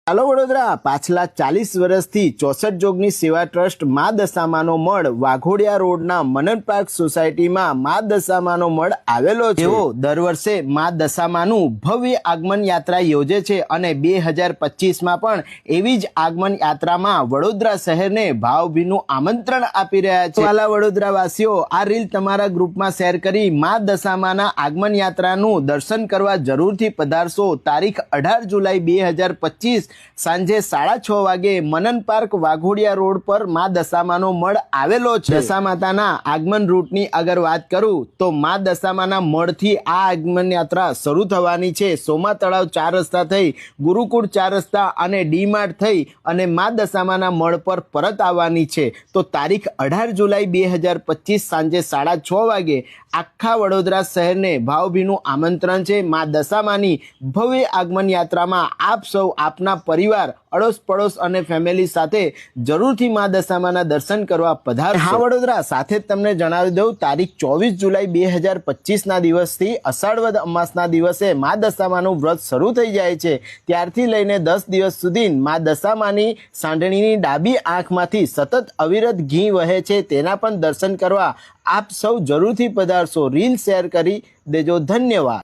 ચાલો વડોદરા પાછલા 40 વર્ષથી 64 જોગની સેવા ટ્રસ્ટ મા દશામાનો મઢ વાઘોડિયા રોડના મનન પાર્ક સોસાયટીમાં મા દશામાનો મઢ આવેલો છે। તેઓ દર વર્ષે મા દશામાનું ભવ્ય આગમન યાત્રા યોજે છે અને 2025માં પણ એવી જ આગમન યાત્રામાં વડોદરા શહેરને ભાવભીનું આમંત્રણ આપી રહ્યા છે। વાલા વડોદરાવાસીઓ, આ રીલ તમારા ગ્રુપમાં શેર કરી મા દશામાના આગમન યાત્રાનું દર્શન કરવા જરૂરથી પધારશો। તારીખ 18 જુલાઈ 2025 સાંજે 6:30 વાગે મનન પાર્ક વાઘોડિયા રોડ પર મા દશામાનો મઢ આવેલો છે। દશામાતાના આગમન રૂટની અગર વાત કરું તો મા દશામાના મઢથી આ આગમન યાત્રા શરૂ થવાની છે। સોમા તળાવ 4 રસ્તા થઈ, ગુરુકુળ 4 રસ્તા અને ડી માર્ટ થઈ અને મા દશામાના મઢ પર પરત આવવાની છે। તો તારીખ 18 જુલાઈ 2025 સાંજે 6:30 વાગે આખા વડોદરા શહેરને ભાવભીનું આમંત્રણ છે। મા દશામાની ભવ્ય આગમન યાત્રામાં આપ સૌ આપના પરિવાર, અડોશ પડોશ અને ફેમિલી સાથે જરૂરથી મા દશામાના દર્શન કરવા પધારશો। હા વડોદરા, સાથે જ તમને જણાવી દઉં, તારીખ 24 જુલાઈ 2025ના દિવસથી અષાઢ વદ અમાસના દિવસે મા દશામાનું વ્રત શરૂ થઈ જાય છે। ત્યારથી લઈને 10 દિવસ સુધી મા દશામાની સાંઢણીની ડાબી આંખમાંથી સતત અવિરત ઘી વહે છે, તેના પણ દર્શન કરવા આપ સૌ જરૂરથી પધારશો। રીલ શેર કરી દેજો। ધન્યવાદ।